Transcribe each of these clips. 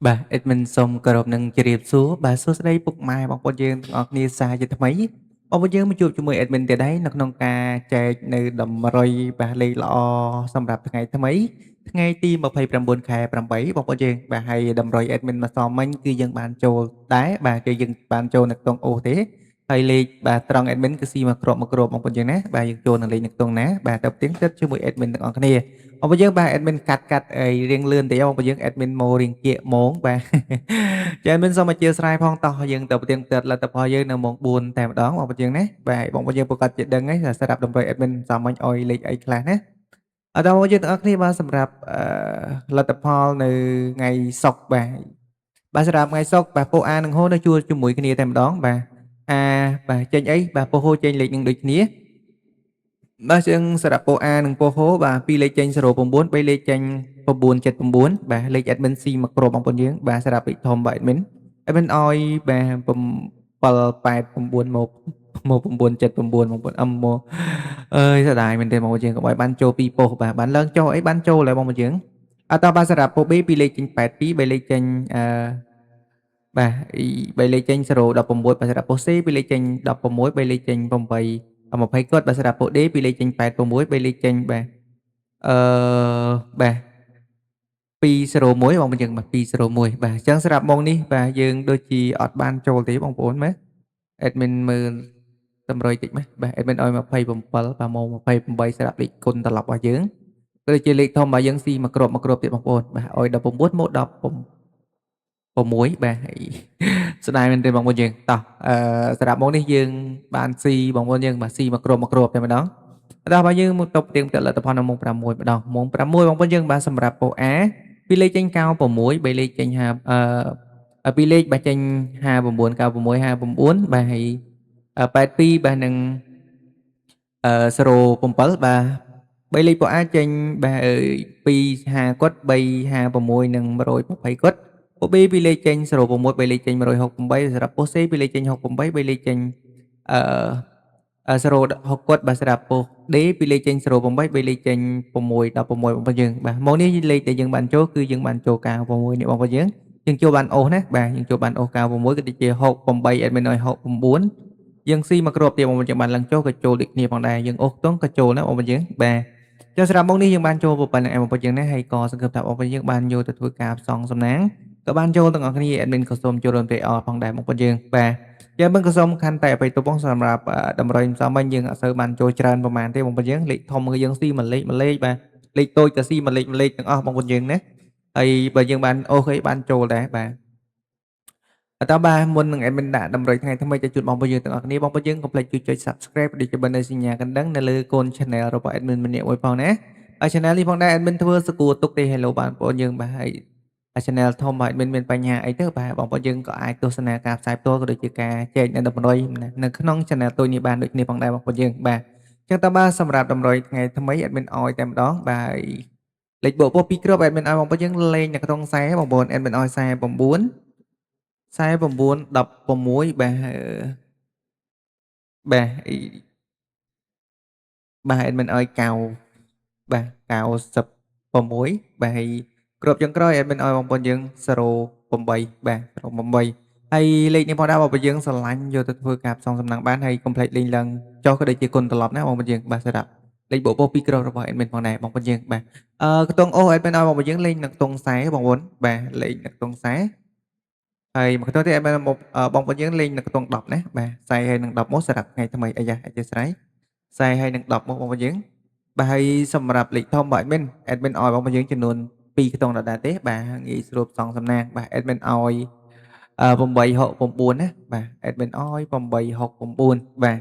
បាទ admin សូមគោរពនឹងជម្រាបសួរបាទសួស្តីពុកម៉ែបងប្អូនយើងទាំងអស់គ្នាសាជាថ្មីបងប្អូនយើងមកជួបជាមួយ admin ទៀតហើយនៅក្នុងការចែកនៅតម្រុយបាទលេខល្អសម្រាប់ថ្ងៃថ្មីថ្ងៃទី29ខែ8បងប្អូនយើងបាទហើយតម្រុយ admin ម្សិលមិញគឺយើងបានចូលដែរបាទគឺយើងបានចូលនៅក្នុងអូសទេហើយលេខបាទត្រង់ admin គឺស៊ីមកគ្របបងប្អូនយើងណាបាទយើងចូលនៅលេខនៅក្នុងណាបាទទៅផ្ទៀងផ្ទាត់ជាមួយ admin ទាំងអស់គ្នាបងប្អូនយើងបាទ admin កាត់អីរៀងលឿនតិចបងប្អូនយើង admin មករៀងគៀកម៉ោងបាទចា admin សូមអធិស្ឋានផងតោះយើងទៅផ្ទៀងផ្ទាត់លទ្ធផលយើងនៅម៉ោង4តែម្ដងបងប្អូនយើងណាបាទបងប្អូនយើងប្រកាសជាដឹងហើយថាស្រាប់តម្រុយ admin សាមញ្ញអោយលេខអីខ្លះណាអត់ដល់បងប្អូនយើងទាំងអស់គ្នាបាទសម្រាប់លទ្ធផលនៅថ្ងៃសុក្របាទសម្រាប់ថ្ងៃសុក្របាទពូអានឹងហូនៅជួបជាមួយគ្នាតែម្ដងបាទអាបាទចេញអីបាទពូហូចេញលេខនឹងដូចគ្នាបាទជាងសារៈពោអានិងពោហូបាទ2លេខចេញ09 3លេខចេញ979បាទលេខ admin C មកគ្របបងប្អូនយើងបាទសារៈពេកធំបាទ admin ឲ្យបាទ789មក979បងប្អូនមកអើយស្ដាយមែនទេបងប្អូនយើងកុំឲ្យបានចូល2ប៉ុស្តិ៍បាទបានឡើងចុះអីបានចូលហើយបងប្អូនយើងអត់តបាទសារៈពោ B 2លេខចេញ82 3លេខចេញបាទ3លេខចេញ016បាទសារៈពោ C 2លេខចេញ16 3លេខចេញ8 20គាត់បាទសម្រាប់ពួក D ពីលេខចេញ86 3លេខចេញបាទអឺបាទ201បងប្អូនយើងបាទ201បាទអញ្ចឹងសម្រាប់ម៉ោងនេះបាទយើងដូចជាអត់បានចូលទេបងប្អូនមើល admin មើលតម្រុយតិចមើលបាទ admin ឲ្យ27បាទម៉ោង28សម្រាប់លេខគុណត្រឡប់របស់យើងក៏ដូចជាលេខធំរបស់យើងស៊ីមកគ្របទៀតបងប្អូនបាទឲ្យ19មក16បាទហើយស្ដាយមែនទេបងប្អូនយើងតោះសម្រាប់ម៉ោងនេះយើងបានស៊ីបងប្អូនយើងបាទស៊ីមកគ្របតែម្ដងដល់បើយើងមកតបទៀងទៅលទ្ធផលនៅម៉ោង6ម្ដងម៉ោង6បងប្អូនយើងបាទសម្រាប់ពោ A ពីលេខចេញ96 3លេខចេញពីលេខបាទចេញ59 96 59បាទហើយ82បាទនឹង07បាទ3លេខពោ A ចេញបាទ250គាត់356និង120គាត់ពោ B ពីលេខចេញ06 3លេខចេញ168សម្រាប់ពោ C ពីលេខចេញ68 3លេខចេញអឺ060គាត់បាទសម្រាប់ពោ D ពីលេខចេញ08 3លេខចេញ616បងប្អូនយើងបាទមកនេះលេខដែលយើងបានចូលគឺយើងបានចូល96នេះបងប្អូនយើងចូលបានអូសណាបាទយើងចូលបានអូស96ក៏ដូចជា68 admin ឲ្យ69យើងស៊ីមកគ្របទៀតបងប្អូនយើងបានឡើងចូលក៏ចូលដូចគ្នាផងដែរយើងអូសខ្ទង់ក៏ចូលណាបងប្អូនយើងបាទចុះសម្រាប់មុខនេះយើងបានចូលប៉ុណ្ណឹងឯងបងប្អូនយើងណាហើយក៏សង្ឃឹមថាបងប្អូនយើងបានយកទៅធ្វើការផ្សងសំណាងក៏បានចូលទាំងអស់គ្នា admin ក៏សូមចូលរួមត្រេកអរផងដែរបងប្អូនយើងបាទយើងមិនក៏សូមខន្តីអភ័យទោសផងសម្រាប់តម្រុយម្សិលមិញយើងអត់សូវបានចូលច្រើនប្រហែលទេបងប្អូនយើងលេខធំគឺយើងស៊ីមួយលេខបាទលេខតូចក៏ស៊ីមួយលេខទាំងអស់បងប្អូនយើងណាហើយបើយើងបានអូសអីបានចូលដែរបាទតើបាទមុននឹង admin ដាក់តម្រុយថ្ងៃថ្មីទៅជូនបងប្អូនយើងទាំងអស់គ្នាបងប្អូនយើងកុំភ្លេចជួយចុច subscribe ដូចជាបណ្ដេញសញ្ញាកណ្ដឹងនៅលើកូន channel របស់ admin ម្នាក់មួយផងណាហើយ channel នេះផងដែរ admin ធ្វើសកួរទុកទេ hello បងប្អូនយើងបាទហើយ channel ធំបាទ admin មានបញ្ហាអីទៅបាទបងប្អូនយើងក៏អាចទស្សនាការផ្សាយផ្ទាល់ក៏ដូចជាការចែកនៅតម្រុយនៅក្នុង channel តូចនេះបានដូចគ្នាផងដែរបងប្អូនយើងបាទអញ្ចឹងតើបាទសម្រាប់តម្រុយថ្ងៃថ្មី admin ឲ្យតែម្ដងបាទលេខបូកពោះ2គ្រាប់ admin ឲ្យបងប្អូនយើងលេងនៅក្នុងខ្សែបងប្អូន admin ឲ្យ49 49 16បាទបាទ admin ឲ្យកៅបាទ96បាទហើយគ្រាប់ចុងក្រោយ admin ឲ្យបងប្អូនយើង08បាទ08ហើយលេខនេះផងដែរបងប្អូនយើងស្រឡាញ់យកទៅធ្វើការផ្សងសំណាងបានហើយកុំភ្លេចលេងឡើងចុះក៏ដូចជាគុណត្រឡប់ណាបងប្អូនយើងបាទសម្រាប់លេខបូកពោះ2គ្រាប់របស់ admin ផងដែរបងប្អូនយើងបាទខ្ទង់អូស admin ឲ្យបងប្អូនយើងលេងនៅខ្ទង់ខ្សែបងប្អូនបាទលេងនៅខ្ទង់ខ្សែហើយមួយខ្ទង់ទៀត admin បងប្អូនយើងលេងនៅខ្ទង់10ណាបាទខ្សែហើយនឹង10មកសម្រាប់ថ្ងៃថ្មីអាយ៉ាអធិស្ឋានខ្សែហើយនឹង10មកបងប្អូនយើងបាទហើយសម្រាប់លេខធំរបស់ admin ឲ្យបងប្អូនយើងចំនួន2ខ្ទង់ដដែលទេបាទងាយស្រួលផ្សងសំណាងបាទ admin ឲ្យ869ណាបាទ admin ឲ្យ869បាទ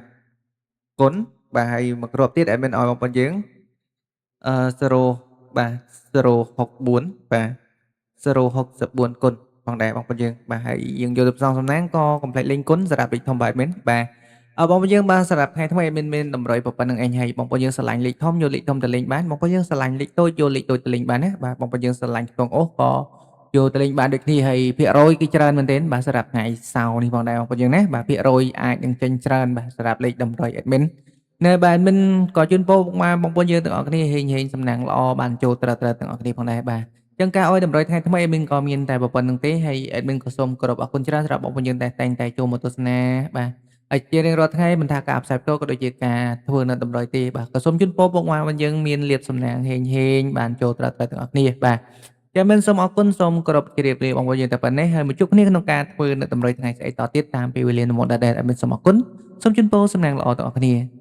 គុណបាទហើយមួយគ្រាប់ទៀត admin ឲ្យបងប្អូនយើង0បាទ064បាទ064គុណផងដែរបងប្អូនយើងបាទហើយយើងយកទៅផ្សងសំណាងក៏កុំភ្លេចលេងគុណសម្រាប់លេខធំរបស់ admin បាទបងប្អូនយើងបានសម្រាប់ថ្ងៃថ្មីមានតម្រុយប៉ុណ្្នឹងឯងហើយបងប្អូនយើងស្រឡាញ់លេខធំយកលេខធំទៅលេងបានបងប្អូនយើងស្រឡាញ់លេខតូចយកលេខតូចទៅលេងបានណាបាទបងប្អូនយើងស្រឡាញ់ខ្ទង់អូសក៏យកទៅលេងបានដូចគ្នាហើយភាគរយគឺច្រើនមែនទែនបាទសម្រាប់ថ្ងៃសៅរ៍នេះផងដែរបងប្អូនយើងណាបាទភាគរយអាចនឹងចេញច្រើនបាទសម្រាប់លេខតម្រុយ admin នៅបាទ admin ក៏ជូនពរមកបងប្អូនយើងទាំងអស់គ្នាហេងសំណាងល្អបានចូលត្រឹមទាំងអស់គ្នាផងដែរបាទ ចឹងការអោយតម្រុយថ្ងៃថ្មី admin ក៏មានតែប៉ុណ្្នឹងទេ ហើយ admin ក៏សូមគោរពអរគុណច្រើនសម្រាប់បងប្អូនយើងដែលតែងតែចូលមកទស្សនាបាទហើយជារៀងរាល់ថ្ងៃមិនថាការផ្សាយផ្ទាល់ក៏ដូចជាការធ្វើនៅតម្រុយទេបាទក៏សូមជូនពរពុកម៉ែបងយើងមានលាភសំណាងហេងៗបានចូលត្រើតត្រែទាំងអស់គ្នាបាទចាំមិនសូមអរគុណសូមគោរពជម្រាបលាបងប្អូនយើងតែប៉ុណ្ណេះហើយមកជួបគ្នាក្នុងការធ្វើនៅតម្រុយថ្ងៃស្អីតទៀតតាមពេលវេលាមុនដដែល admin សូមអរគុណសូមជូនពរសំណាងល្អដល់អ្នកគ្នា